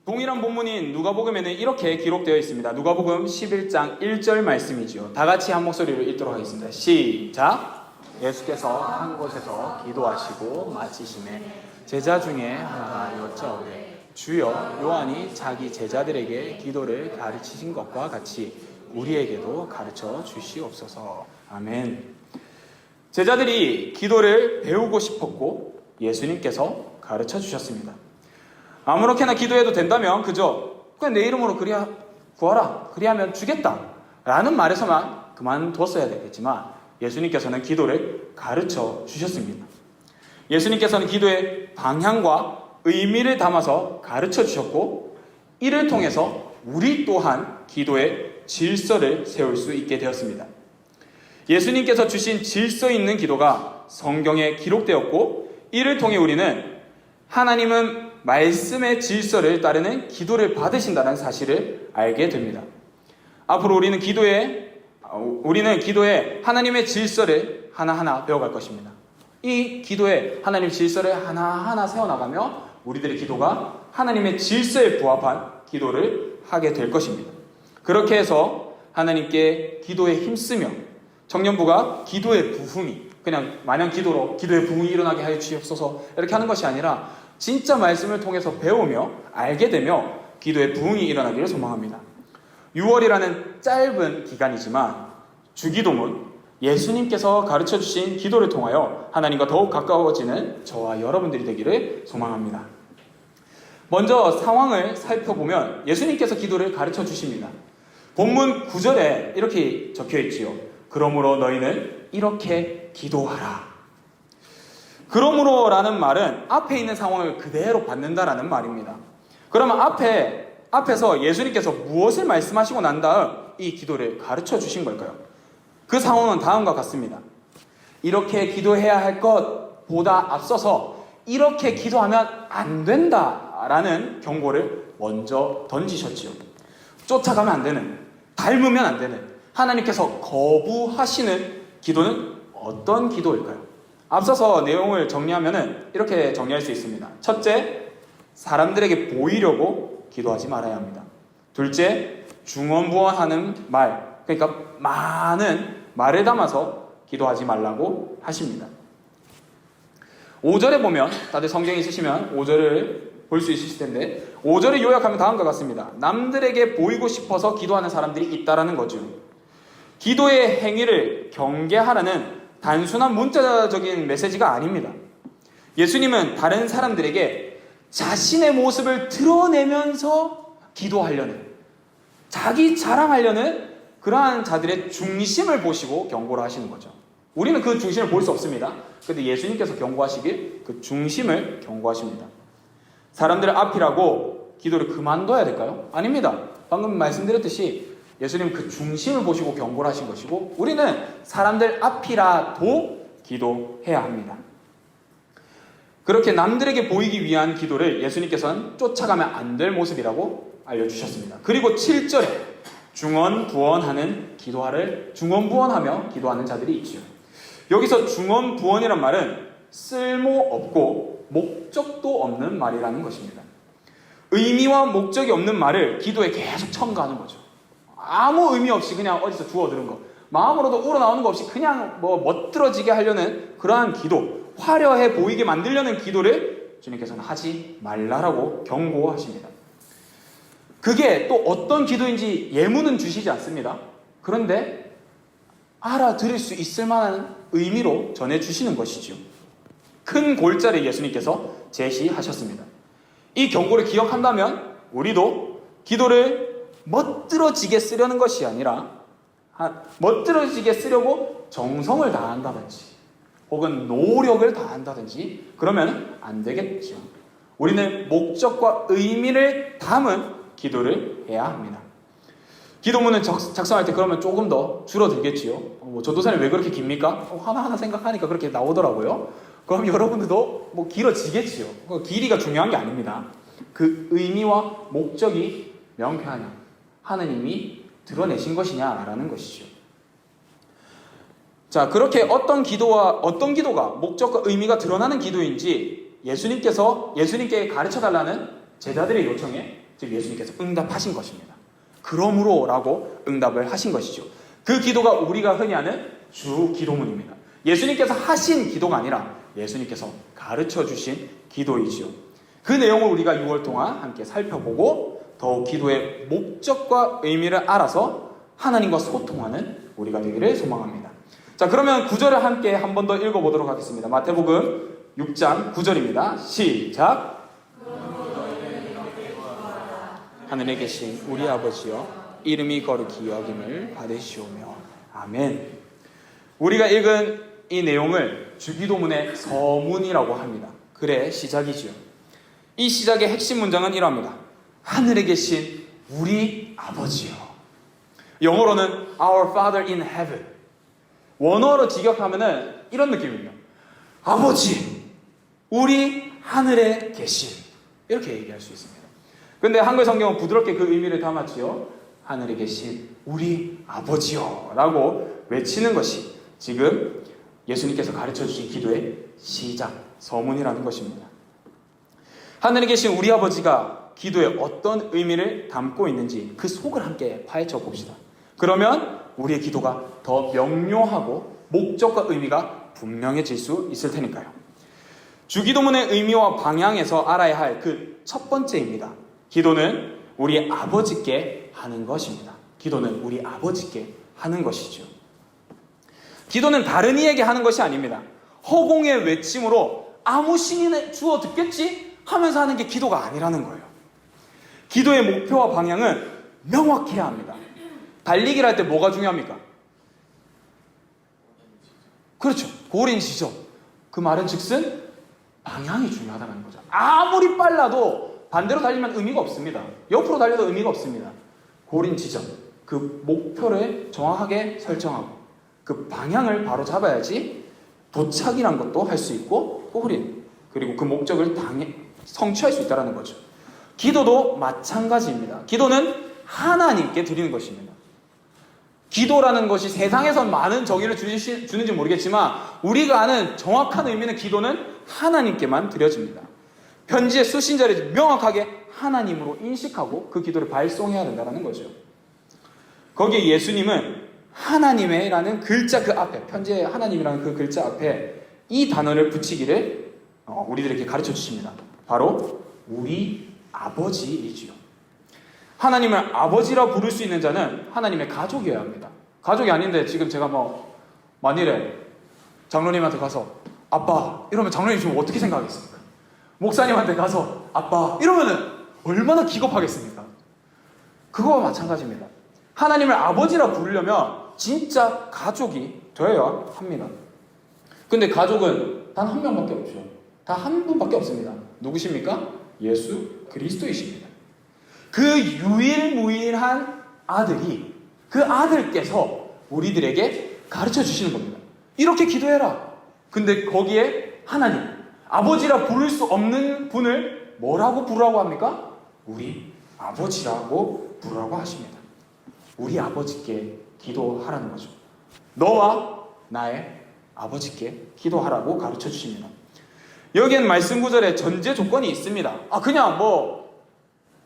동일한 본문인 누가복음에는 이렇게 기록되어 있습니다. 누가복음 11장 1절 말씀이지요. 다 같이 한 목소리로 읽도록 하겠습니다. 시작! 예수께서 한 곳에서 기도하시고 마치심에 제자 중에 하나가 여짜오되 주여, 요한이 자기 제자들에게 기도를 가르치신 것과 같이 우리에게도 가르쳐 주시옵소서. 아멘. 제자들이 기도를 배우고 싶었고 예수님께서 가르쳐 주셨습니다. 아무렇게나 기도해도 된다면 그저 그냥 내 이름으로 그리야 구하라, 그리하면 주겠다 라는 말에서만 그만뒀어야 되겠지만 예수님께서는 기도를 가르쳐 주셨습니다. 예수님께서는 기도의 방향과 의미를 담아서 가르쳐 주셨고 이를 통해서 우리 또한 기도의 질서를 세울 수 있게 되었습니다. 예수님께서 주신 질서 있는 기도가 성경에 기록되었고 이를 통해 우리는 하나님은 말씀의 질서를 따르는 기도를 받으신다는 사실을 알게 됩니다. 앞으로 우리는 기도에 하나님의 질서를 하나하나 배워갈 것입니다. 이 기도에 하나님의 질서를 하나하나 세워나가며 우리들의 기도가 하나님의 질서에 부합한 기도를 하게 될 것입니다. 그렇게 해서 하나님께 기도에 힘쓰며 청년부가 기도의 부흥이 그냥 마냥 기도의 부흥이 일어나게 하여 주시옵소서 이렇게 하는 것이 아니라 진짜 말씀을 통해서 배우며 알게 되며 기도의 부흥이 일어나기를 소망합니다. 6월이라는 짧은 기간이지만 주기도문 예수님께서 가르쳐주신 기도를 통하여 하나님과 더욱 가까워지는 저와 여러분들이 되기를 소망합니다. 먼저 상황을 살펴보면 예수님께서 기도를 가르쳐 주십니다. 본문 9절에 이렇게 적혀 있지요. 그러므로 너희는 이렇게 기도하라. 그러므로라는 말은 앞에 있는 상황을 그대로 받는다라는 말입니다. 그러면 앞에서 예수님께서 무엇을 말씀하시고 난 다음 이 기도를 가르쳐 주신 걸까요? 그 상황은 다음과 같습니다. 이렇게 기도해야 할 것보다 앞서서 이렇게 기도하면 안 된다라는 경고를 먼저 던지셨지요. 쫓아가면 안 되는, 닮으면 안 되는, 하나님께서 거부하시는 기도는 어떤 기도일까요? 앞서서 내용을 정리하면 이렇게 정리할 수 있습니다. 첫째, 사람들에게 보이려고 기도하지 말아야 합니다. 둘째, 중언부언하는 말, 그러니까 많은 말을 담아서 기도하지 말라고 하십니다. 5절에 보면 다들 성경 있으시면 5절을 볼 수 있으실 텐데 5절을 요약하면 다음과 같습니다. 남들에게 보이고 싶어서 기도하는 사람들이 있다라는 거죠. 기도의 행위를 경계하라는 단순한 문자적인 메시지가 아닙니다. 예수님은 다른 사람들에게 자신의 모습을 드러내면서 기도하려는, 자기 자랑하려는 그러한 자들의 중심을 보시고 경고를 하시는 거죠. 우리는 그 중심을 볼 수 없습니다. 그런데 예수님께서 경고하시길 그 중심을 경고하십니다. 사람들 앞이라고 기도를 그만둬야 될까요? 아닙니다. 방금 말씀드렸듯이 예수님 그 중심을 보시고 경고를 하신 것이고 우리는 사람들 앞이라도 기도해야 합니다. 그렇게 남들에게 보이기 위한 기도를 예수님께서는 쫓아가면 안 될 모습이라고 알려주셨습니다. 그리고 7절에 중언부언하며 기도하는 자들이 있죠. 여기서 중언부언이란 말은 쓸모없고 목적도 없는 말이라는 것입니다. 의미와 목적이 없는 말을 기도에 계속 첨가하는 거죠. 아무 의미 없이 그냥 어디서 주워 들은 거, 마음으로도 우러나오는 거 없이 그냥 멋들어지게 하려는 그러한 기도, 화려해 보이게 만들려는 기도를 주님께서는 하지 말라라고 경고하십니다. 그게 또 어떤 기도인지 예문은 주시지 않습니다. 그런데 알아들을 수 있을 만한 의미로 전해주시는 것이죠. 큰 골자를 예수님께서 제시하셨습니다. 이 경고를 기억한다면 우리도 기도를 멋들어지게 쓰려는 것이 아니라 멋들어지게 쓰려고 정성을 다한다든지 혹은 노력을 다한다든지 그러면 안 되겠죠. 우리는 목적과 의미를 담은 기도를 해야 합니다. 기도문을 작성할 때 그러면 조금 더 줄어들겠지요. 전도사님 왜 그렇게 깁니까? 하나하나 생각하니까 그렇게 나오더라고요. 그럼 여러분들도 길어지겠지요. 길이가 중요한 게 아닙니다. 그 의미와 목적이 명쾌하냐, 하느님이 드러내신 것이냐라는 것이죠. 자, 그렇게 어떤 기도가 목적과 의미가 드러나는 기도인지 예수님께 가르쳐달라는 제자들의 요청에 즉 예수님께서 응답하신 것입니다. 그러므로 라고 응답을 하신 것이죠. 그 기도가 우리가 흔히 하는 주 기도문입니다. 예수님께서 하신 기도가 아니라 예수님께서 가르쳐 주신 기도이지요. 그 내용을 우리가 6월 동안 함께 살펴보고 더욱 기도의 목적과 의미를 알아서 하나님과 소통하는 우리가 되기를 소망합니다. 자, 그러면 9절을 함께 한 번 더 읽어보도록 하겠습니다. 마태복음 6장 9절입니다. 시작! 하늘에 계신 우리 아버지여, 이름이 거룩히 여김을 받으시오며. 아멘. 우리가 읽은 이 내용을 주기도문의 서문이라고 합니다. 글의 시작이지요. 이 시작의 핵심 문장은 이러합니다. 하늘에 계신 우리 아버지요. 영어로는 Our Father in Heaven. 원어로 직역하면은 이런 느낌입니다. 아버지, 우리 하늘에 계신. 이렇게 얘기할 수 있습니다. 근데 한글 성경은 부드럽게 그 의미를 담았지요. 하늘에 계신 우리 아버지요 라고 외치는 것이 지금 예수님께서 가르쳐 주신 기도의 시작, 서문이라는 것입니다. 하늘에 계신 우리 아버지가 기도에 어떤 의미를 담고 있는지 그 속을 함께 파헤쳐 봅시다. 그러면 우리의 기도가 더 명료하고 목적과 의미가 분명해질 수 있을 테니까요. 주기도문의 의미와 방향에서 알아야 할 그 첫 번째입니다. 기도는 우리 아버지께 하는 것입니다. 기도는 우리 아버지께 하는 것이죠. 기도는 다른 이에게 하는 것이 아닙니다. 허공의 외침으로 아무 신이 주어 듣겠지 하면서 하는 게 기도가 아니라는 거예요. 기도의 목표와 방향은 명확해야 합니다. 달리기를 할 때 뭐가 중요합니까? 그렇죠. 고린 지점. 그 말은 즉슨 방향이 중요하다는 거죠. 아무리 빨라도 반대로 달리면 의미가 없습니다. 옆으로 달려도 의미가 없습니다. 고린 지점. 그 목표를 정확하게 설정하고 그 방향을 바로 잡아야지 도착이란 것도 할 수 있고 고린, 그리고 그 목적을 성취할 수 있다는 거죠. 기도도 마찬가지입니다. 기도는 하나님께 드리는 것입니다. 기도라는 것이 세상에선 많은 정의를 주는지 모르겠지만 우리가 아는 정확한 의미는 기도는 하나님께만 드려집니다. 편지의 수신자를 명확하게 하나님으로 인식하고 그 기도를 발송해야 된다는 거죠. 거기에 예수님은 하나님의라는 글자 그 앞에, 편지에 하나님이라는 그 글자 앞에 이 단어를 붙이기를 우리들에게 가르쳐 주십니다. 바로 우리 아버지이지요. 하나님을 아버지라 부를 수 있는 자는 하나님의 가족이어야 합니다. 가족이 아닌데 지금 제가 만일에 장로님한테 가서 아빠 이러면 장로님 지금 어떻게 생각하겠습니까? 목사님한테 가서 아빠 이러면은 얼마나 기겁하겠습니까? 그거와 마찬가지입니다. 하나님을 아버지라 부르려면 진짜 가족이 되어야 합니다. 근데 가족은 단 한 명밖에 없죠. 단 한 분밖에 없습니다. 누구십니까? 예수 그리스도이십니다. 그 유일무이한 아들이, 그 아들께서 우리들에게 가르쳐 주시는 겁니다. 이렇게 기도해라. 근데 거기에 하나님, 아버지라 부를 수 없는 분을 뭐라고 부르라고 합니까? 우리 아버지라고 부르라고 하십니다. 우리 아버지께 기도하라는 거죠. 너와 나의 아버지께 기도하라고 가르쳐 주십니다. 여기엔 말씀 구절에 전제 조건이 있습니다. 그냥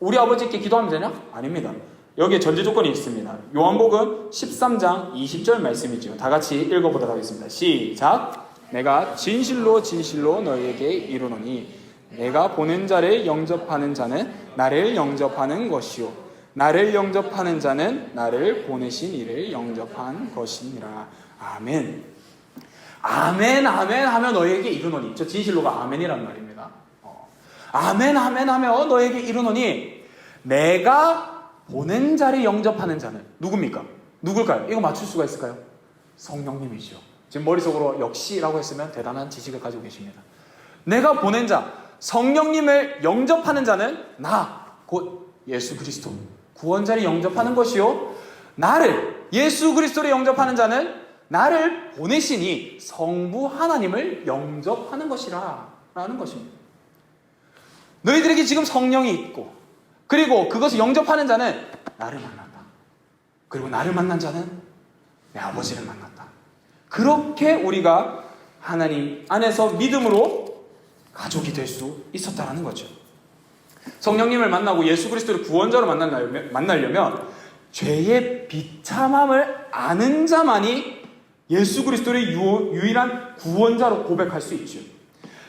우리 아버지께 기도하면 되냐? 아닙니다. 여기에 전제 조건이 있습니다. 요한복음 13장 20절 말씀이죠. 다 같이 읽어보도록 하겠습니다. 시작! 내가 진실로 진실로 너희에게 이르노니 내가 보낸 자를 영접하는 자는 나를 영접하는 것이요 나를 영접하는 자는 나를 보내신 이를 영접한 것이니라. 아멘. 아멘 아멘 하면 너희에게 이르노니. 저 진실로가 아멘이란 말입니다. 아멘 아멘 하면 너희에게 이르노니 내가 보낸 자를 영접하는 자는 누굽니까? 누굴까요? 이거 맞출 수가 있을까요? 성령님이죠. 지금 머릿속으로 역시라고 했으면 대단한 지식을 가지고 계십니다. 내가 보낸 자, 성령님을 영접하는 자는 나, 곧 예수 그리스도, 구원자를 영접하는 것이요 나를, 예수 그리스도를 영접하는 자는 나를 보내시니 성부 하나님을 영접하는 것이라 라는 것입니다. 너희들에게 지금 성령이 있고 그리고 그것을 영접하는 자는 나를 만난다. 그리고 나를 만난 자는 내 아버지를 만났다. 그렇게 우리가 하나님 안에서 믿음으로 가족이 될 수 있었다는 거죠. 성령님을 만나고 예수 그리스도를 구원자로 만나려면 죄의 비참함을 아는 자만이 예수 그리스도를 유일한 구원자로 고백할 수 있죠.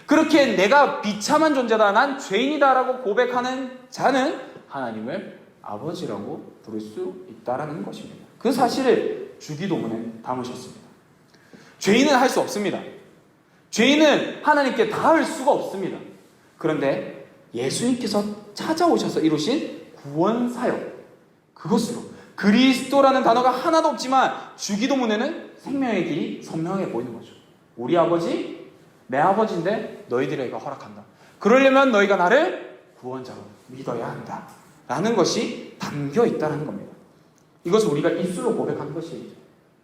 그렇게 내가 비참한 존재다, 난 죄인이다라고 고백하는 자는 하나님을 아버지라고 부를 수 있다라는 것입니다. 그 사실을 주기도문에 담으셨습니다. 죄인은 할 수 없습니다. 죄인은 하나님께 닿을 수가 없습니다. 그런데 예수님께서 찾아오셔서 이루신 구원 사역, 그것으로 그리스도라는 단어가 하나도 없지만 주기도문에는 생명의 길이 선명해 보이는 거죠. 우리 아버지, 내 아버지인데 너희들에게 허락한다. 그러려면 너희가 나를 구원자로 믿어야 한다 라는 것이 담겨 있다는 겁니다. 이것을 우리가 입술로 고백하는 것이죠.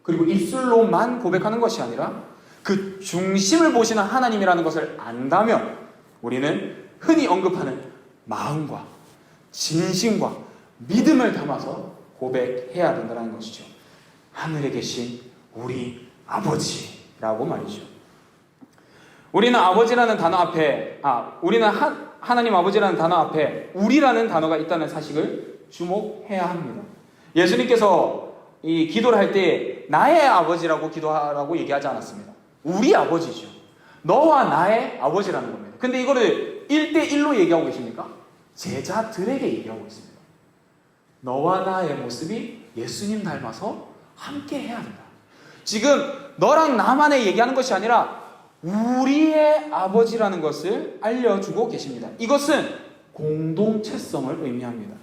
그리고 입술로만 고백하는 것이 아니라 그 중심을 보시는 하나님이라는 것을 안다면 우리는 흔히 언급하는 마음과 진심과 믿음을 담아서 고백해야 된다는 것이죠. 하늘에 계신 우리 아버지라고 말이죠. 우리는 아버지라는 단어 앞에, 우리는 하나님 아버지라는 단어 앞에 우리라는 단어가 있다는 사실을 주목해야 합니다. 예수님께서 이 기도를 할 때 나의 아버지라고 기도하라고 얘기하지 않았습니다. 우리 아버지죠. 너와 나의 아버지라는 겁니다. 근데 이거를 1대1로 얘기하고 계십니까? 제자들에게 얘기하고 있습니다. 너와 나의 모습이 예수님 닮아서 함께 해야 된다. 지금 너랑 나만의 얘기하는 것이 아니라 우리의 아버지라는 것을 알려주고 계십니다. 이것은 공동체성을 의미합니다.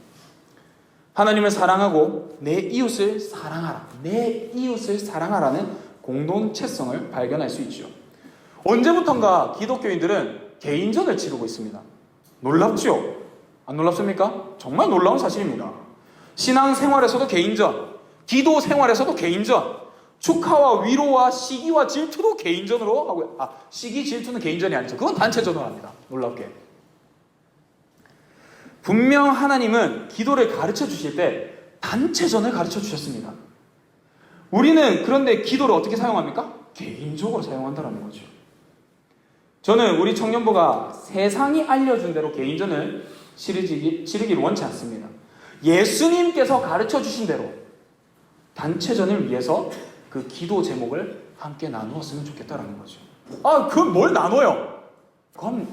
하나님을 사랑하고 내 이웃을 사랑하라. 내 이웃을 사랑하라는 공동체성을 발견할 수 있죠. 언제부턴가 기독교인들은 개인전을 치르고 있습니다. 놀랍죠? 안 놀랍습니까? 정말 놀라운 사실입니다. 신앙생활에서도 개인전, 기도 생활에서도 개인전, 축하와 위로와 시기와 질투도 개인전으로 하고요. 시기 질투는 개인전이 아니죠. 그건 단체전으로 합니다. 놀랍게. 분명 하나님은 기도를 가르쳐 주실 때 단체전을 가르쳐 주셨습니다. 우리는 그런데 기도를 어떻게 사용합니까? 개인적으로 사용한다는 거죠. 저는 우리 청년부가 세상이 알려준 대로 개인전을 치르기를 원치 않습니다. 예수님께서 가르쳐 주신 대로 단체전을 위해서 그 기도 제목을 함께 나누었으면 좋겠다라는 거죠. 그건 뭘 나눠요? 그건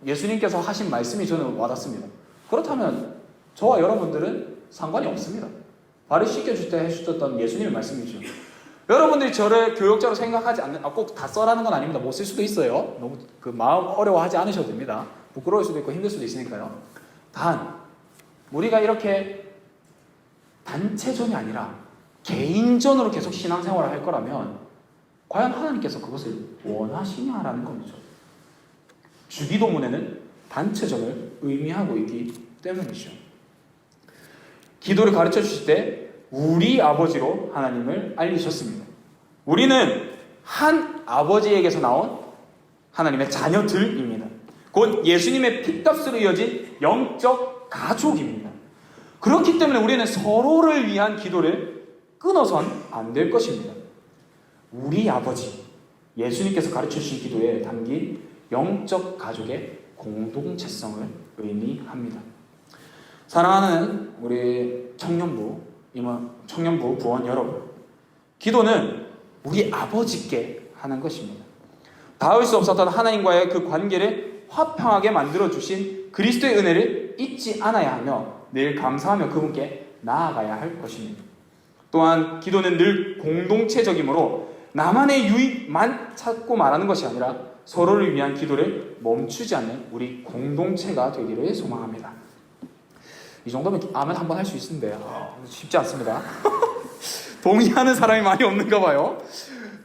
예수님께서 하신 말씀이 저는 와닿습니다. 그렇다면 저와 여러분들은 상관이 없습니다. 발을 씻겨줄 때 해주셨던 예수님의 말씀이죠. 여러분들이 저를 교역자로 생각하지 않는, 꼭 다 써라는 건 아닙니다. 못 쓸 수도 있어요. 너무 마음 어려워하지 않으셔도 됩니다. 부끄러울 수도 있고 힘들 수도 있으니까요. 단 우리가 이렇게 단체전이 아니라 개인전으로 계속 신앙생활을 할 거라면 과연 하나님께서 그것을 원하시냐라는 겁니다. 주기도문에는 단체전을 의미하고 있기 때문이죠. 기도를 가르쳐 주실 때 우리 아버지로 하나님을 알리셨습니다. 우리는 한 아버지에게서 나온 하나님의 자녀들입니다. 곧 예수님의 피값으로 이어진 영적 가족입니다. 그렇기 때문에 우리는 서로를 위한 기도를 끊어선 안 될 것입니다. 우리 아버지, 예수님께서 가르쳐 주신 기도에 담긴 영적 가족의 공동체성을 의미합니다. 사랑하는 우리 청년부 부원 여러분, 기도는 우리 아버지께 하는 것입니다. 닿을 수 없었던 하나님과의 그 관계를 화평하게 만들어주신 그리스도의 은혜를 잊지 않아야 하며 늘 감사하며 그분께 나아가야 할 것입니다. 또한 기도는 늘 공동체적이므로 나만의 유익만 찾고 말하는 것이 아니라 서로를 위한 기도를 멈추지 않는 우리 공동체가 되기를 소망합니다. 이 정도면 아멘 한번 할 수 있는데 쉽지 않습니다. 동의하는 사람이 많이 없는가 봐요.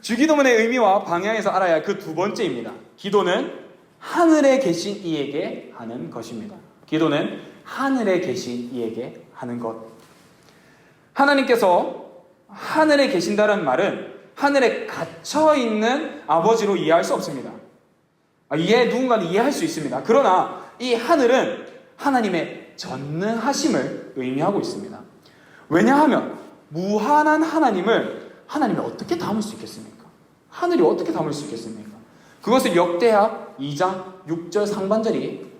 주기도문의 의미와 방향에서 알아야 할 그 두 번째입니다. 기도는 하늘에 계신 이에게 하는 것입니다. 기도는 하늘에 계신 이에게 하는 것. 하나님께서 하늘에 계신다는 말은 하늘에 갇혀있는 아버지로 이해할 수 없습니다. 누군가는 이해할 수 있습니다. 그러나 이 하늘은 하나님의 전능하심을 의미하고 있습니다. 왜냐하면 무한한 하나님을 하나님이 어떻게 담을 수 있겠습니까? 하늘이 어떻게 담을 수 있겠습니까? 그것을 역대하 2장 6절 상반절이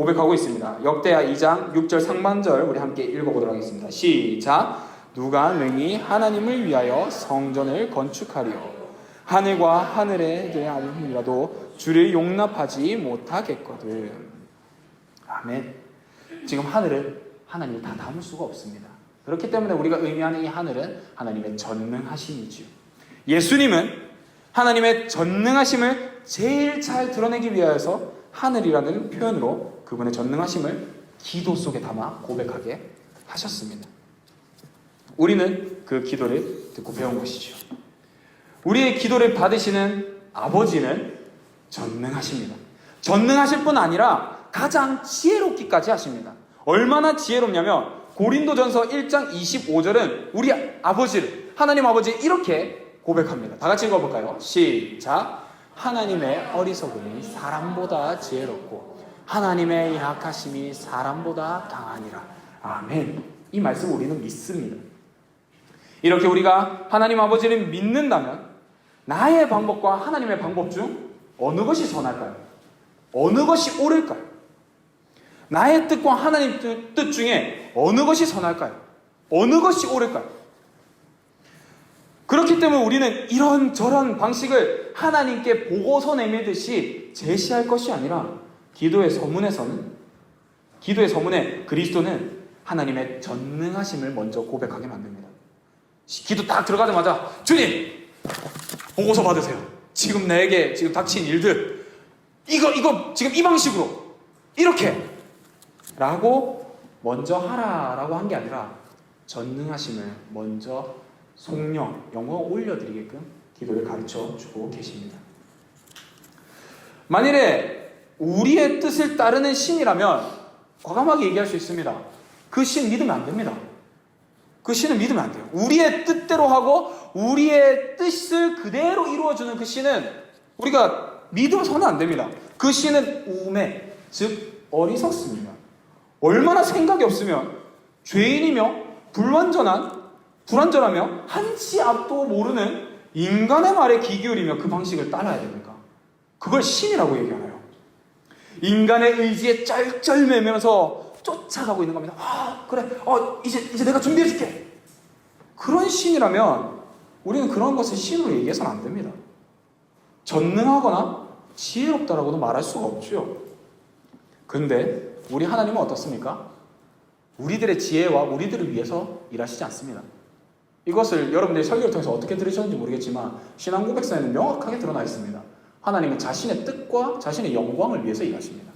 고백하고 있습니다. 역대하 2장 6절 상반절 우리 함께 읽어보도록 하겠습니다. 시작. 누가 능히 하나님을 위하여 성전을 건축하리요. 하늘과 하늘에 대하여라도 주를 용납하지 못하겠거든. 아멘. 지금 하늘은 하나님이 다 담을 수가 없습니다. 그렇기 때문에 우리가 의미하는 이 하늘은 하나님의 전능하심이지요. 예수님은 하나님의 전능하심을 제일 잘 드러내기 위하여서 하늘이라는 표현으로 그분의 전능하심을 기도 속에 담아 고백하게 하셨습니다. 우리는 그 기도를 듣고 배운 것이죠. 우리의 기도를 받으시는 아버지는 전능하십니다. 전능하실 뿐 아니라 가장 지혜롭기까지 하십니다. 얼마나 지혜롭냐면 고린도전서 1장 25절은 우리 아버지를, 하나님 아버지 이렇게 고백합니다. 다 같이 읽어볼까요? 시작. 하나님의 어리석음이 사람보다 지혜롭고 하나님의 약하심이 사람보다 강하니라. 아멘. 이 말씀 우리는 믿습니다. 이렇게 우리가 하나님 아버지를 믿는다면 나의 방법과 하나님의 방법 중 어느 것이 선할까요? 어느 것이 옳을까요? 나의 뜻과 하나님 뜻 중에 어느 것이 선할까요? 어느 것이 옳을까요? 그렇기 때문에 우리는 이런저런 방식을 하나님께 보고서 내밀듯이 제시할 것이 아니라 기도의 서문에 그리스도는 하나님의 전능하심을 먼저 고백하게 만듭니다. 기도 딱 들어가자마자 주님 보고서 받으세요. 지금 내게 지금 닥친 일들 이거 지금 이 방식으로 이렇게 라고 먼저 하라라고 한 게 아니라 전능하심을 먼저 성령, 영광을 올려드리게끔 기도를 가르쳐 주고 계십니다. 만일에 우리의 뜻을 따르는 신이라면 과감하게 얘기할 수 있습니다. 그 신 믿으면 안 됩니다. 그 신은 믿으면 안 돼요. 우리의 뜻대로 하고 우리의 뜻을 그대로 이루어주는 그 신은 우리가 믿어서는 안 됩니다. 그 신은 우매, 즉 어리석습니다. 얼마나 생각이 없으면 죄인이며 불완전하며 한치 앞도 모르는 인간의 말에 귀 기울이며 그 방식을 따라야 됩니까? 그걸 신이라고 얘기하나요? 인간의 의지에 쩔쩔매면서 쫓아가고 있는 겁니다. 그래, 이제 내가 준비해줄게. 그런 신이라면 우리는 그런 것을 신으로 얘기해서는 안 됩니다. 전능하거나 지혜롭다라고도 말할 수가 없죠. 그런데 우리 하나님은 어떻습니까? 우리들의 지혜와 우리들을 위해서 일하시지 않습니다. 이것을 여러분들이 설교를 통해서 어떻게 들으셨는지 모르겠지만 신앙 고백서에는 명확하게 드러나 있습니다. 하나님은 자신의 뜻과 자신의 영광을 위해서 일하십니다.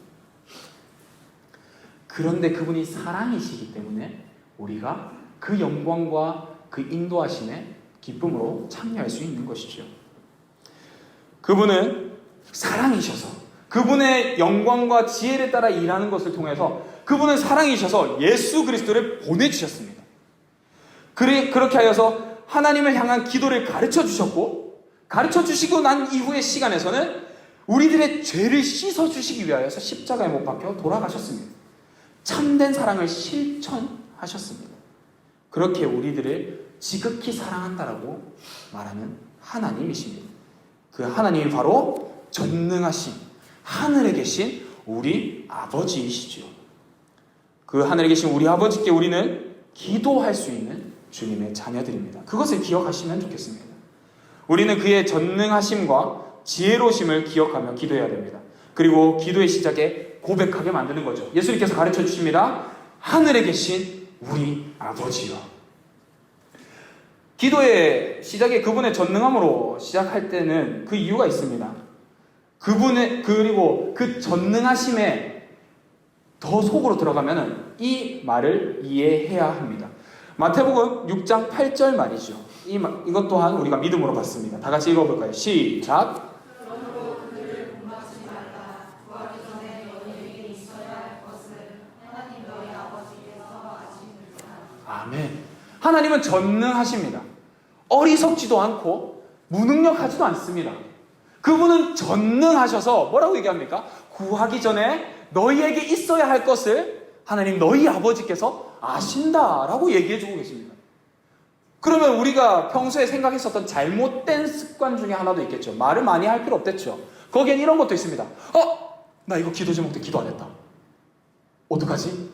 그런데 그분이 사랑이시기 때문에 우리가 그 영광과 그 인도하심에 기쁨으로 참여할 수 있는 것이죠. 그분은 사랑이셔서 그분의 영광과 지혜를 따라 일하는 것을 통해서 그분은 사랑이셔서 예수 그리스도를 보내주셨습니다. 그렇게 하여서 하나님을 향한 기도를 가르쳐 주셨고 가르쳐 주시고 난 이후의 시간에서는 우리들의 죄를 씻어 주시기 위하여서 십자가에 못 박혀 돌아가셨습니다. 참된 사랑을 실천하셨습니다. 그렇게 우리들을 지극히 사랑한다라고 말하는 하나님이십니다. 그 하나님이 바로 전능하신 하늘에 계신 우리 아버지이시죠. 그 하늘에 계신 우리 아버지께 우리는 기도할 수 있는 주님의 자녀들입니다. 그것을 기억하시면 좋겠습니다. 우리는 그의 전능하심과 지혜로우심을 기억하며 기도해야 됩니다. 그리고 기도의 시작에 고백하게 만드는 거죠. 예수님께서 가르쳐 주십니다. 하늘에 계신 우리 아버지요. 기도의 시작에 그분의 전능함으로 시작할 때는 그 이유가 있습니다. 그리고 그 전능하심에 더 속으로 들어가면 이 말을 이해해야 합니다. 마태복음 6장 8절 말이죠. 이것 또한 우리가 믿음으로 받습니다. 다 같이 읽어볼까요? 시작. 아멘. 하나님은 전능하십니다. 어리석지도 않고 무능력하지도 않습니다. 그분은 전능하셔서 뭐라고 얘기합니까? 구하기 전에 너희에게 있어야 할 것을 하나님 너희 아버지께서 아신다라고 얘기해주고 계십니다. 그러면 우리가 평소에 생각했었던 잘못된 습관 중에 하나도 있겠죠. 말을 많이 할 필요 없겠죠. 거기엔 이런 것도 있습니다. 나 이거 기도 제목 때 기도 안 했다. 어떡하지?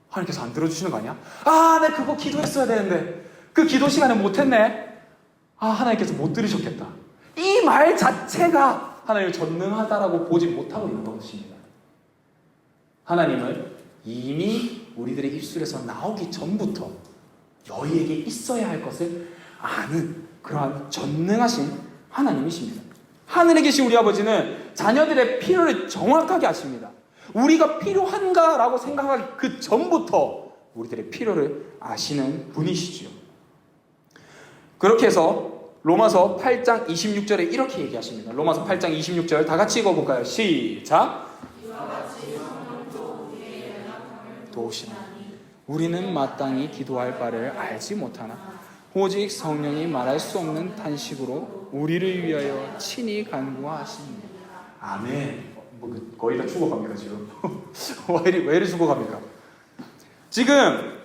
하나님께서 안 들어주시는 거 아니야? 아, 내 그거 기도했어야 되는데 그 기도 시간에 못했네. 아, 하나님께서 못 들으셨겠다. 이 말 자체가 하나님을 전능하다라고 보지 못하고 있는 것입니다. 하나님은 이미 우리들의 입술에서 나오기 전부터 너희에게 있어야 할 것을 아는 그러한 전능하신 하나님이십니다. 하늘에 계신 우리 아버지는 자녀들의 필요를 정확하게 아십니다. 우리가 필요한가라고 생각하기 그 전부터 우리들의 필요를 아시는 분이시지요. 그렇게 해서 로마서 8장 26절에 이렇게 얘기하십니다. 로마서 8장 26절 다 같이 읽어볼까요? 시작! 도우시나 우리는 마땅히 기도할 바를 알지 못하나 오직 성령이 말할 수 없는 탄식으로 우리를 위하여 친히 간구하십니다. 아멘. 거의 다 죽어갑니다 지금. 왜 이리 죽어갑니까? 지금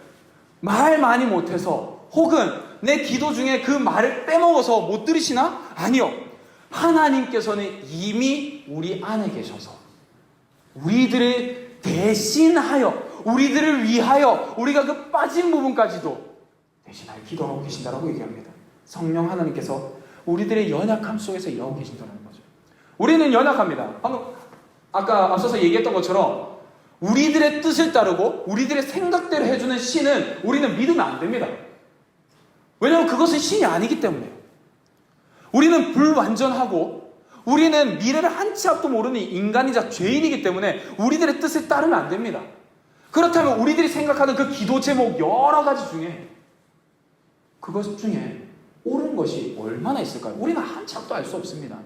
말 많이 못해서 혹은 내 기도 중에 그 말을 빼먹어서 못 들으시나? 아니요. 하나님께서는 이미 우리 안에 계셔서 우리들을 대신하여 우리들을 위하여 우리가 그 빠진 부분까지도 대신하여 기도하고 계신다라고 얘기합니다. 성령 하나님께서 우리들의 연약함 속에서 일하고 계신다는 거죠. 우리는 연약합니다. 방금 아까 앞서서 얘기했던 것처럼 우리들의 뜻을 따르고 우리들의 생각대로 해주는 신은 우리는 믿으면 안 됩니다. 왜냐하면 그것은 신이 아니기 때문에요. 우리는 불완전하고 우리는 미래를 한 치 앞도 모르는 인간이자 죄인이기 때문에 우리들의 뜻을 따르면 안 됩니다. 그렇다면 우리들이 생각하는 그 기도 제목 여러 가지 중에 그것 중에 옳은 것이 얼마나 있을까요? 우리는 한 치 앞도 알 수 없습니다.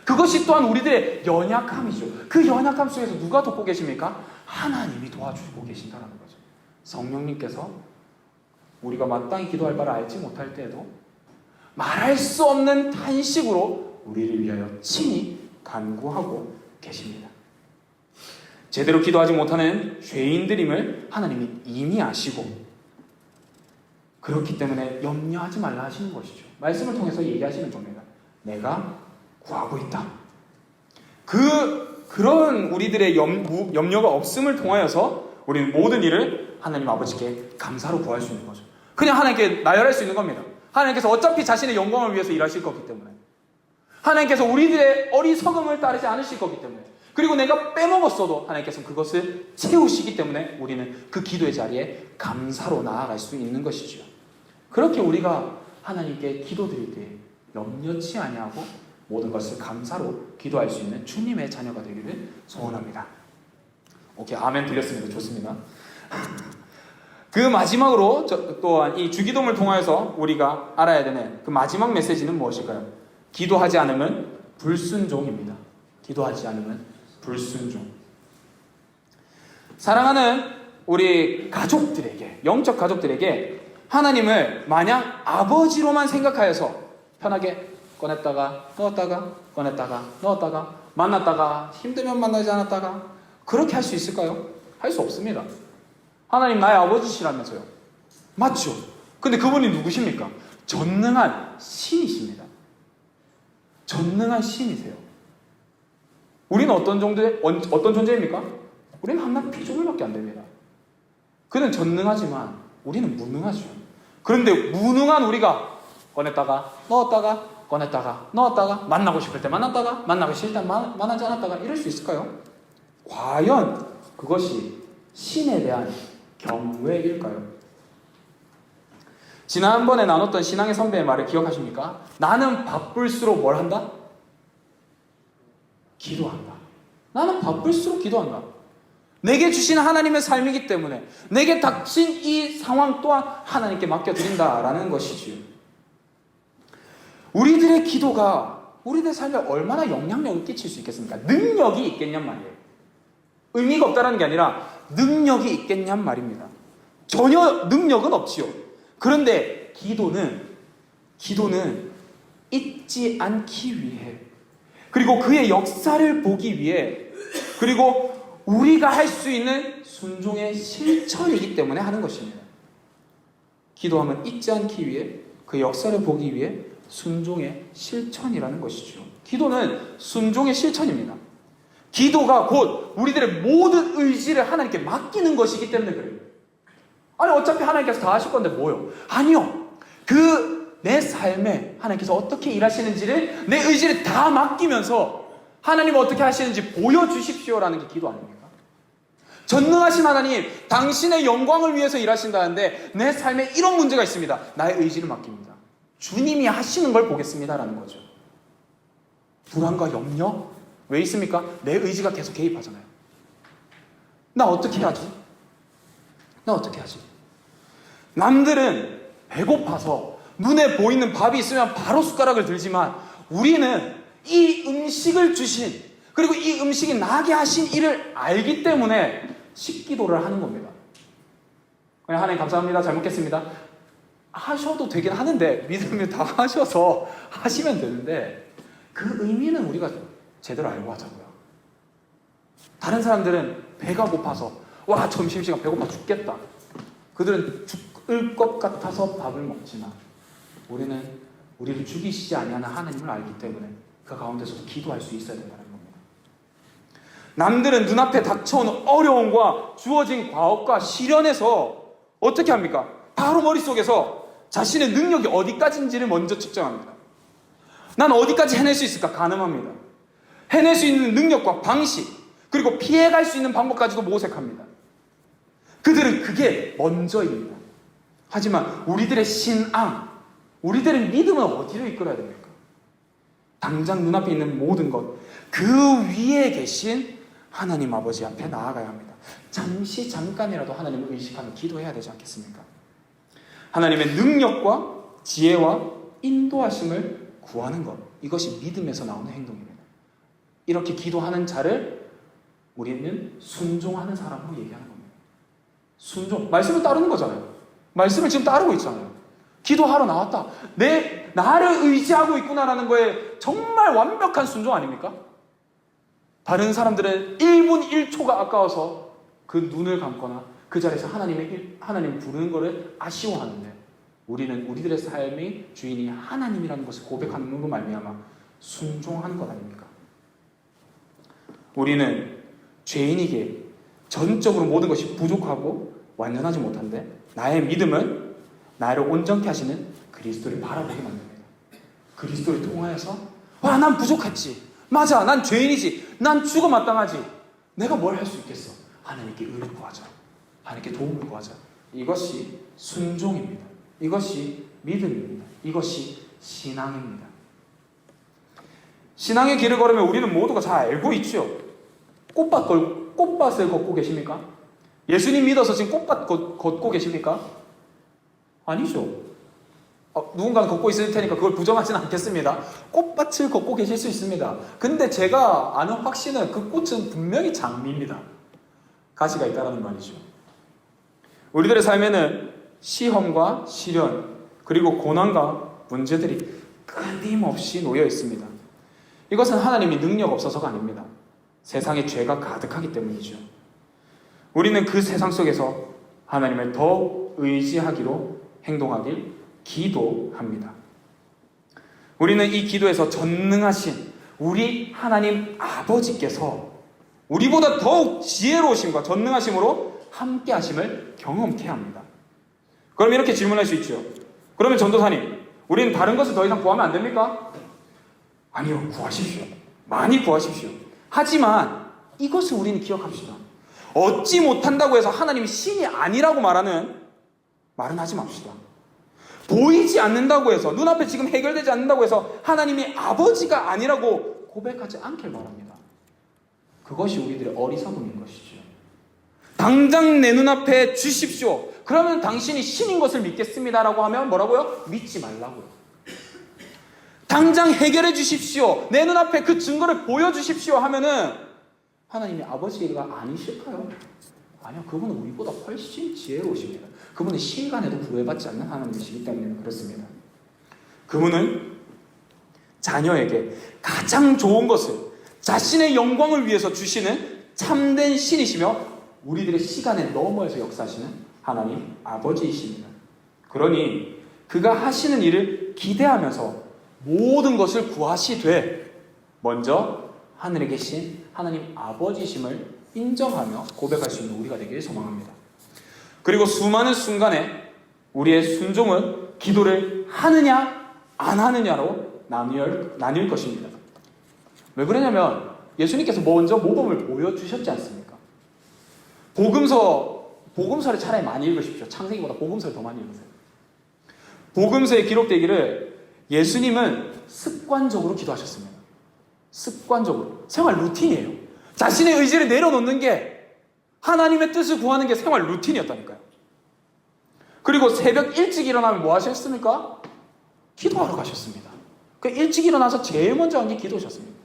그것이 또한 우리들의 연약함이죠. 그 연약함 속에서 누가 돕고 계십니까? 하나님이 도와주고 계신다는 거죠. 성령님께서 우리가 마땅히 기도할 바를 알지 못할 때에도 말할 수 없는 탄식으로 우리를 위하여 친히 간구하고 계십니다. 제대로 기도하지 못하는 죄인들임을 하나님이 이미 아시고 그렇기 때문에 염려하지 말라 하시는 것이죠. 말씀을 통해서 얘기하시는 겁니다. 내가 구하고 있다. 그런 우리들의 염려가 없음을 통하여서 우리는 모든 일을 하나님 아버지께 감사로 구할 수 있는 거죠. 그냥 하나님께 나열할 수 있는 겁니다. 하나님께서 어차피 자신의 영광을 위해서 일하실 거기 때문에 하나님께서 우리들의 어리석음을 따르지 않으실 거기 때문에 그리고 내가 빼먹었어도 하나님께서는 그것을 채우시기 때문에 우리는 그 기도의 자리에 감사로 나아갈 수 있는 것이죠. 그렇게 우리가 하나님께 기도드릴 때 염려치 아니하고 모든 것을 감사로 기도할 수 있는 주님의 자녀가 되기를 소원합니다. 오케이, 아멘 들렸습니다. 좋습니다. 그 마지막으로 또한 이 주기도문을 통하여서 우리가 알아야 되는 그 마지막 메시지는 무엇일까요? 기도하지 않으면 불순종입니다. 기도하지 않으면 불순종. 사랑하는 우리 가족들에게, 영적 가족들에게 하나님을 마냥 아버지로만 생각하여서 편하게 꺼냈다가 넣었다가 꺼냈다가 넣었다가 만났다가 힘들면 만나지 않았다가 그렇게 할 수 있을까요? 할 수 없습니다. 하나님 나의 아버지시라면서요. 맞죠? 근데 그분이 누구십니까? 전능한 신이십니다. 전능한 신이세요. 우리는 어떤 존재입니까? 우리는 한낱 피조물밖에 안 됩니다. 그는 전능하지만 우리는 무능하죠. 그런데 무능한 우리가 꺼냈다가 넣었다가 꺼냈다가 넣었다가 만나고 싶을 때 만났다가 만나고 싫을 때 만나지 않았다가 이럴 수 있을까요? 과연 그것이 신에 대한 경외일까요? 지난번에 나눴던 신앙의 선배의 말을 기억하십니까? 나는 바쁠수록 뭘 한다? 기도한다. 나는 바쁠수록 기도한다. 내게 주신 하나님의 삶이기 때문에 내게 닥친 이 상황 또한 하나님께 맡겨드린다라는 것이지요. 우리들의 기도가 우리들의 삶에 얼마나 영향력을 끼칠 수 있겠습니까? 능력이 있겠냔 말이에요. 의미가 없다는 게 아니라 능력이 있겠냔 말입니다. 전혀 능력은 없지요. 그런데 기도는 잊지 않기 위해 그리고 그의 역사를 보기 위해 그리고 우리가 할 수 있는 순종의 실천이기 때문에 하는 것입니다. 기도하면 잊지 않기 위해 그 역사를 보기 위해 순종의 실천이라는 것이죠. 기도는 순종의 실천입니다. 기도가 곧 우리들의 모든 의지를 하나님께 맡기는 것이기 때문에 그래요. 아니 어차피 하나님께서 다 하실 건데 뭐요? 아니요. 내 삶에 하나님께서 어떻게 일하시는지를 내 의지를 다 맡기면서 하나님은 어떻게 하시는지 보여주십시오라는 게 기도 아닙니까? 전능하신 하나님, 당신의 영광을 위해서 일하신다는데 내 삶에 이런 문제가 있습니다. 나의 의지를 맡깁니다. 주님이 하시는 걸 보겠습니다라는 거죠. 불안과 염려? 왜 있습니까? 내 의지가 계속 개입하잖아요. 나 어떻게 하지? 남들은 배고파서 눈에 보이는 밥이 있으면 바로 숟가락을 들지만 우리는 이 음식을 주신, 그리고 이 음식이 나게 하신 이를 알기 때문에 식기도를 하는 겁니다. 그냥 하나님 감사합니다. 잘 먹겠습니다. 하셔도 되긴 하는데 믿음을 다 하셔서 하시면 되는데 그 의미는 우리가 제대로 알고 하자고요. 다른 사람들은 배가 고파서 와 점심시간 배고파 죽겠다. 그들은 죽을 것 같아서 밥을 먹지만 우리는 우리를 죽이시지 아니하는 하나님을 알기 때문에 그 가운데서도 기도할 수 있어야 된다는 겁니다. 남들은 눈앞에 닥쳐온 어려움과 주어진 과업과 시련에서 어떻게 합니까? 바로 머릿속에서 자신의 능력이 어디까지인지를 먼저 측정합니다. 난 어디까지 해낼 수 있을까? 가늠합니다. 해낼 수 있는 능력과 방식, 그리고 피해갈 수 있는 방법까지도 모색합니다. 그들은 그게 먼저입니다. 하지만 우리들의 신앙, 우리들의 믿음은 어디로 이끌어야 됩니까? 당장 눈앞에 있는 모든 것, 그 위에 계신 하나님 아버지 앞에 나아가야 합니다. 잠깐이라도 하나님을 의식하며 기도해야 되지 않겠습니까? 하나님의 능력과 지혜와 인도하심을 구하는 것, 이것이 믿음에서 나오는 행동입니다. 이렇게 기도하는 자를 우리는 순종하는 사람으로 얘기하는 겁니다. 순종, 말씀을 따르는 거잖아요. 말씀을 지금 따르고 있잖아요. 기도하러 나왔다. 나를 의지하고 있구나라는 거에 정말 완벽한 순종 아닙니까? 다른 사람들은 1분 1초가 아까워서 그 눈을 감거나 그 자리에서 하나님 부르는 것을 아쉬워하는데 우리는 우리들의 삶의 주인이 하나님이라는 것을 고백하는 것으로 말미암아 순종하는 것 아닙니까? 우리는 죄인에게 전적으로 모든 것이 부족하고 완전하지 못한데 나의 믿음은 나를 온전케 하시는 그리스도를 바라보게 만듭니다. 그리스도를 통하여서 난 부족했지. 맞아, 난 죄인이지. 난 죽어 마땅하지. 내가 뭘 할 수 있겠어? 하나님께 의를 구하자. 하나님께 도움을 구하자. 이것이 순종입니다. 이것이 믿음입니다. 이것이 신앙입니다. 신앙의 길을 걸으면 우리는 모두가 잘 알고 있죠. 꽃밭을 걷고 계십니까? 예수님 믿어서 지금 꽃밭 걷고 계십니까? 아니죠. 누군가는 걷고 있을 테니까 그걸 부정하지는 않겠습니다. 꽃밭을 걷고 계실 수 있습니다. 근데 제가 아는 확신은 그 꽃은 분명히 장미입니다. 가시가 있다는 말이죠. 우리들의 삶에는 시험과 시련, 그리고 고난과 문제들이 끊임없이 놓여 있습니다. 이것은 하나님이 능력 없어서가 아닙니다. 세상에 죄가 가득하기 때문이죠. 우리는 그 세상 속에서 하나님을 더 의지하기로 행동하길 기도합니다. 우리는 이 기도에서 전능하신 우리 하나님 아버지께서 우리보다 더욱 지혜로우심과 전능하심으로 함께 하심을 경험케 합니다. 그럼 이렇게 질문할 수 있죠. 그러면 전도사님, 우리는 다른 것을 더 이상 구하면 안 됩니까? 아니요, 구하십시오. 많이 구하십시오. 하지만 이것을 우리는 기억합시다. 얻지 못한다고 해서 하나님이 신이 아니라고 말은 하지 맙시다. 보이지 않는다고 해서, 눈앞에 지금 해결되지 않는다고 해서 하나님이 아버지가 아니라고 고백하지 않길 바랍니다. 그것이 우리들의 어리석음인 것이죠. 당장 내 눈앞에 주십시오. 그러면 당신이 신인 것을 믿겠습니다라고 하면 뭐라고요? 믿지 말라고요. 당장 해결해 주십시오. 내 눈앞에 그 증거를 보여주십시오 하면은 하나님이 아버지가 아니실까요? 아니요, 그분은 우리보다 훨씬 지혜로우십니다. 그분은 시간에도 구애받지 않는 하나님이시기 때문에 그렇습니다. 그분은 자녀에게 가장 좋은 것을 자신의 영광을 위해서 주시는 참된 신이시며 우리들의 시간에 넘어서 역사하시는 하나님 아버지이십니다. 그러니 그가 하시는 일을 기대하면서 모든 것을 구하시되 먼저 하늘에 계신 하나님 아버지심을 인정하며 고백할 수 있는 우리가 되길 소망합니다. 그리고 수많은 순간에 우리의 순종은 기도를 하느냐 안 하느냐로 나뉠 것입니다. 왜 그러냐면 예수님께서 먼저 모범을 보여주셨지 않습니까? 복음서를 차라리 많이 읽으십시오. 창세기보다 복음서를 더 많이 읽으세요. 복음서에 기록되기를 예수님은 습관적으로 기도하셨습니다. 습관적으로. 생활 루틴이에요. 자신의 의지를 내려놓는 게, 하나님의 뜻을 구하는 게 생활 루틴이었다니까요. 그리고 새벽 일찍 일어나면 뭐 하셨습니까? 기도하러 가셨습니다. 그 일찍 일어나서 제일 먼저 한 게 기도셨습니다.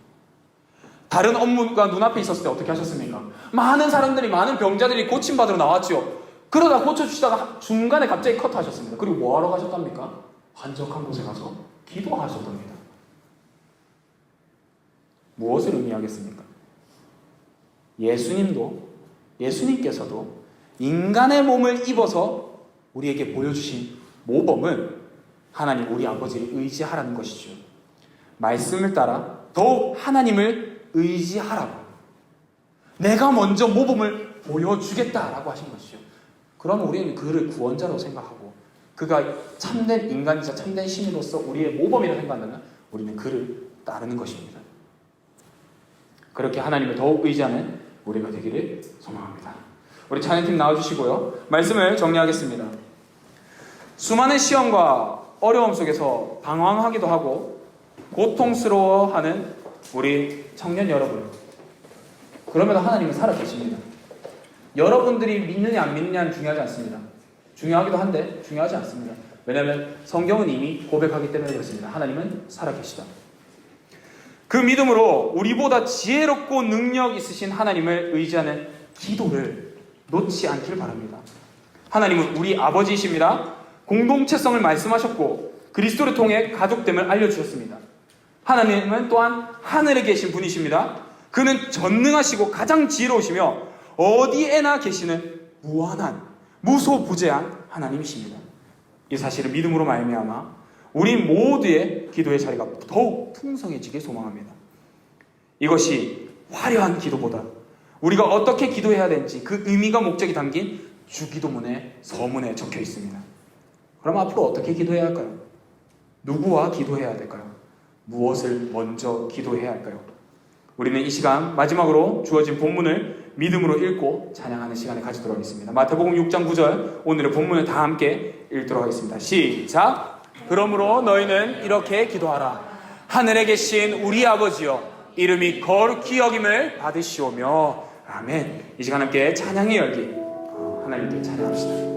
다른 업무가 눈앞에 있었을 때 어떻게 하셨습니까? 많은 사람들이, 많은 병자들이 고침받으러 나왔죠. 그러다 고쳐주시다가 중간에 갑자기 컷하셨습니다. 그리고 뭐 하러 가셨답니까? 한적한 곳에 가서 기도하셨답니다. 무엇을 의미하겠습니까? 예수님께서도 인간의 몸을 입어서 우리에게 보여주신 모범은 하나님 우리 아버지를 의지하라는 것이죠. 말씀을 따라 더욱 하나님을 의지하라고, 내가 먼저 모범을 보여주겠다라고 하신 것이죠. 그러면 우리는 그를 구원자로 생각하고, 그가 참된 인간이자 참된 신으로서 우리의 모범이라고 생각한다면 우리는 그를 따르는 것입니다. 그렇게 하나님을 더욱 의지하는 우리가 되기를 소망합니다. 우리 찬양팀 나와주시고요. 말씀을 정리하겠습니다. 수많은 시험과 어려움 속에서 방황하기도 하고 고통스러워하는 우리 청년 여러분, 그럼에도 하나님은 살아계십니다. 여러분들이 믿느냐 안 믿느냐는 중요하지 않습니다. 중요하기도 한데 중요하지 않습니다. 왜냐하면 성경은 이미 고백하기 때문에 그렇습니다. 하나님은 살아계시다. 그 믿음으로 우리보다 지혜롭고 능력 있으신 하나님을 의지하는 기도를 놓지 않기를 바랍니다. 하나님은 우리 아버지이십니다. 공동체성을 말씀하셨고 그리스도를 통해 가족됨을 알려주셨습니다. 하나님은 또한 하늘에 계신 분이십니다. 그는 전능하시고 가장 지혜로우시며 어디에나 계시는 무한한, 무소부재한 하나님이십니다. 이 사실을 믿음으로 말미암아 우리 모두의 기도의 자리가 더욱 풍성해지길 소망합니다. 이것이 화려한 기도보다 우리가 어떻게 기도해야 되는지 그 의미가 목적이 담긴 주기도문의 서문에 적혀 있습니다. 그럼 앞으로 어떻게 기도해야 할까요? 누구와 기도해야 될까요? 무엇을 먼저 기도해야 할까요? 우리는 이 시간 마지막으로 주어진 본문을 믿음으로 읽고 찬양하는 시간을 가지도록 하겠습니다. 마태복음 6장 9절, 오늘의 본문을 다 함께 읽도록 하겠습니다. 시작! 그러므로 너희는 이렇게 기도하라. 하늘에 계신 우리 아버지여, 이름이 거룩히 여김을 받으시오며. 아멘. 이 시간 함께 찬양의 열기 하나님께 찬양합시다.